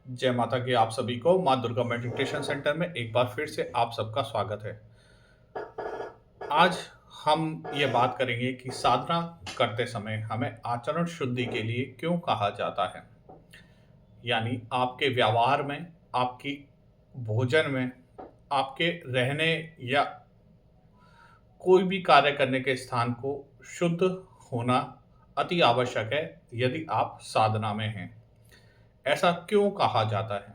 जय माता की आप सभी को माँ दुर्गा मेडिटेशन सेंटर में एक बार फिर से आप सबका स्वागत है। आज हम ये बात करेंगे कि साधना करते समय हमें आचरण शुद्धि के लिए क्यों कहा जाता है। यानी आपके व्यवहार में, आपकी भोजन में, आपके रहने या कोई भी कार्य करने के स्थान को शुद्ध होना अति आवश्यक है यदि आप साधना में हैं। ऐसा क्यों कहा जाता है?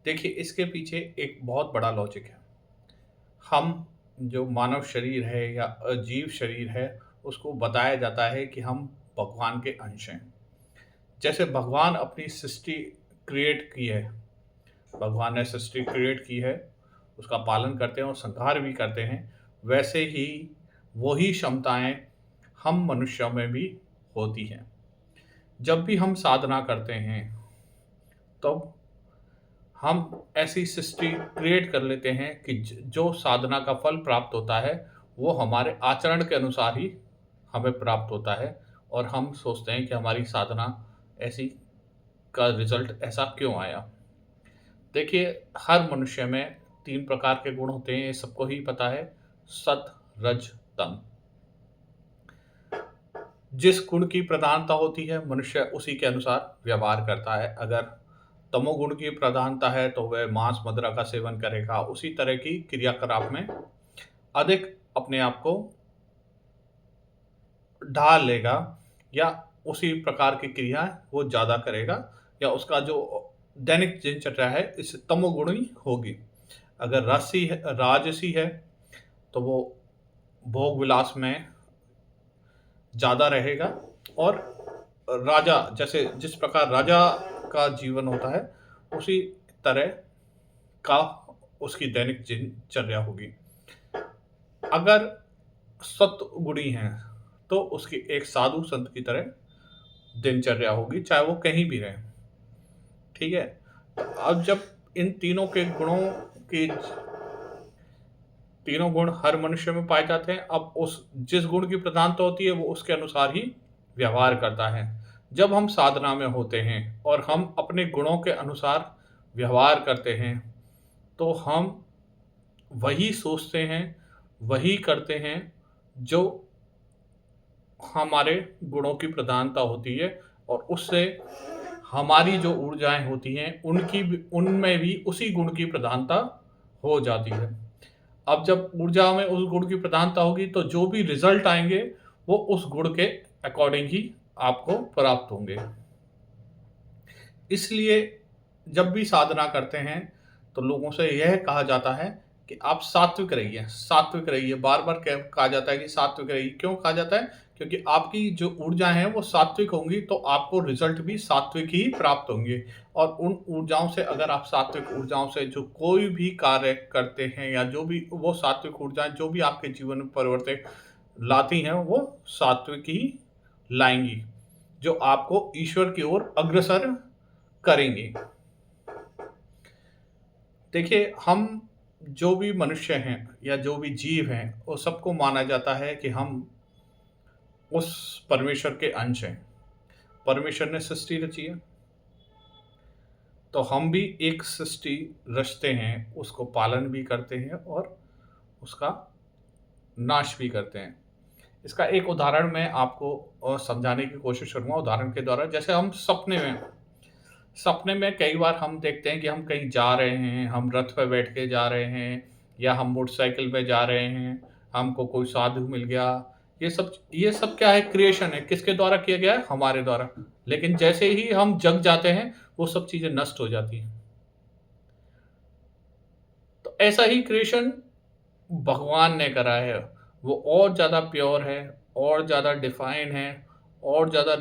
देखिए, इसके पीछे एक बहुत बड़ा लॉजिक है। हम जो मानव शरीर है या अजीव शरीर है, उसको बताया जाता है कि हम भगवान के अंश हैं। जैसे भगवान अपनी सृष्टि क्रिएट की है, भगवान ने सृष्टि क्रिएट की है, उसका पालन करते हैं और संहार भी करते हैं, वैसे ही वही क्षमताएं हम मनुष्यों में भी होती हैं। जब भी हम साधना करते हैं, तब हम ऐसी सृष्टि क्रिएट कर लेते हैं कि जो साधना का फल प्राप्त होता है वो हमारे आचरण के अनुसार ही हमें प्राप्त होता है, और हम सोचते हैं कि हमारी साधना ऐसी का रिजल्ट ऐसा क्यों आया। देखिए, हर मनुष्य में 3 प्रकार के गुण होते हैं, ये सबको ही पता है। सत, रज, तम। जिस गुण की प्रधानता होती है, मनुष्य उसी के अनुसार व्यवहार करता है। अगर तमोगुण की प्रधानता है तो वह मांस मदिरा का सेवन करेगा, उसी तरह की क्रियाकलाप में अधिक अपने आप को ढाल लेगा, या उसी प्रकार की क्रियाएं वो ज़्यादा करेगा, या उसका जो दैनिक दिनचर्या है इस तमोगुणी होगी। अगर राजसी है, राजसी है, तो वो भोग विलास में ज़्यादा रहेगा, और राजा जैसे जिस प्रकार राजा का जीवन होता है उसी तरह का उसकी दैनिक दिनचर्या होगी। अगर सत्गुणी हैं तो उसकी एक साधु संत की तरह दिनचर्या होगी, चाहे वो कहीं भी रहे। ठीक है। तो अब जब इन तीनों के गुणों की तीनों गुण हर मनुष्य में पाए जाते हैं, अब उस जिस गुण की प्रधानता होती है वो उसके अनुसार ही व्यवहार करता है। जब हम साधना में होते हैं और हम अपने गुणों के अनुसार व्यवहार करते हैं, तो हम वही सोचते हैं, वही करते हैं जो हमारे गुणों की प्रधानता होती है, और उससे हमारी जो ऊर्जाएं होती हैं उनकी भी उनमें भी उसी गुण की प्रधानता हो जाती है। अब जब ऊर्जा में उस गुण की प्रधानता होगी तो जो भी रिजल्ट आएंगे वो उस गुण के अकॉर्डिंग ही आपको प्राप्त होंगे। इसलिए जब भी साधना करते हैं तो लोगों से यह कहा जाता है कि आप सात्विक रहिए, सात्विक रहिए। बार बार कहा जाता है कि सात्विक रहिए। क्यों कहा जाता है? क्योंकि आपकी जो ऊर्जा है वो सात्विक होंगी तो आपको रिजल्ट भी सात्विक ही प्राप्त होंगे। और उन ऊर्जाओं से, अगर आप सात्विक ऊर्जाओं से जो कोई भी कार्य करते हैं, या जो भी वो सात्विक ऊर्जाएं जो भी आपके जीवन में परिवर्तन लाती हैं, वो सात्विक ही लाएंगी, जो आपको ईश्वर की ओर अग्रसर करेंगे। देखिए, हम जो भी मनुष्य हैं या जो भी जीव हैं, वो सबको माना जाता है कि हम उस परमेश्वर के अंश हैं। परमेश्वर ने सृष्टि रची है, तो हम भी एक सृष्टि रचते हैं, उसको पालन भी करते हैं और उसका नाश भी करते हैं। इसका एक उदाहरण मैं आपको समझाने की कोशिश करूँगा उदाहरण के द्वारा। जैसे हम सपने में कई बार हम देखते हैं कि हम कहीं जा रहे हैं, हम रथ पे बैठ के जा रहे हैं, या हम मोटरसाइकिल पे जा रहे हैं, हमको कोई साधु मिल गया। ये सब क्या है? क्रिएशन है। किसके द्वारा किया गया है? हमारे द्वारा। लेकिन जैसे ही हम जग जाते हैं, वो सब चीज़ें नष्ट हो जाती हैं। तो ऐसा ही क्रिएशन भगवान ने करा है। वो और ज़्यादा प्योर है, और ज़्यादा डिफाइन है, और ज़्यादा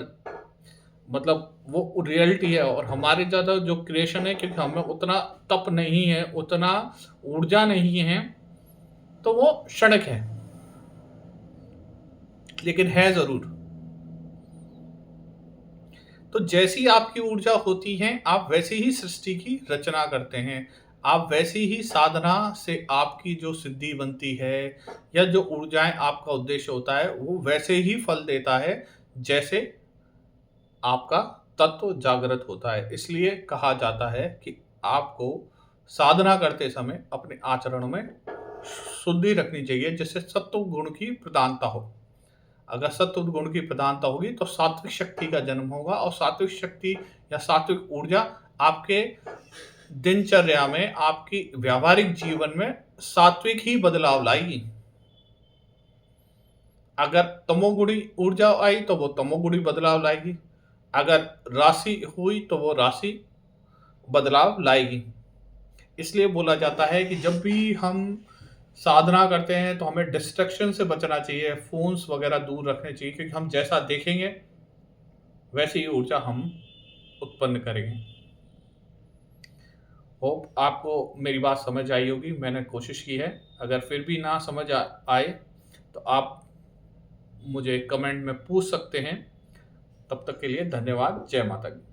मतलब वो रियलिटी है। और हमारे ज़्यादा जो क्रिएशन है, क्योंकि हमें उतना तप नहीं है, उतना ऊर्जा नहीं है, तो वो क्षणिक है, लेकिन है ज़रूर। तो जैसी आपकी ऊर्जा होती है, आप वैसी ही सृष्टि की रचना करते हैं। आप वैसी ही साधना से आपकी जो सिद्धि बनती है, या जो ऊर्जाएं आपका उद्देश्य होता है, वो वैसे ही फल देता है जैसे आपका तत्व जागृत होता है। इसलिए कहा जाता है कि आपको साधना करते समय अपने आचरण में शुद्धि रखनी चाहिए, जिससे सत्व गुण की प्रधानता हो। अगर सत्व गुण की प्रधानता होगी तो सात्विक शक्ति का जन्म होगा, और सात्विक शक्ति या सात्विक ऊर्जा आपके दिनचर्या में, आपकी व्यावहारिक जीवन में सात्विक ही बदलाव लाएगी। अगर तमोगुणी ऊर्जा आई तो वो तमोगुणी बदलाव लाएगी। अगर राशि हुई तो वो राशि बदलाव लाएगी। इसलिए बोला जाता है कि जब भी हम साधना करते हैं तो हमें डिस्ट्रैक्शन से बचना चाहिए, फ़ोन्स वगैरह दूर रखने चाहिए, क्योंकि हम जैसा देखेंगे वैसी ही ऊर्जा हम उत्पन्न करेंगे। होप आपको मेरी बात समझ आई होगी, मैंने कोशिश की है। अगर फिर भी ना समझ आए तो आप मुझे कमेंट में पूछ सकते हैं। तब तक के लिए धन्यवाद। जय माता दी।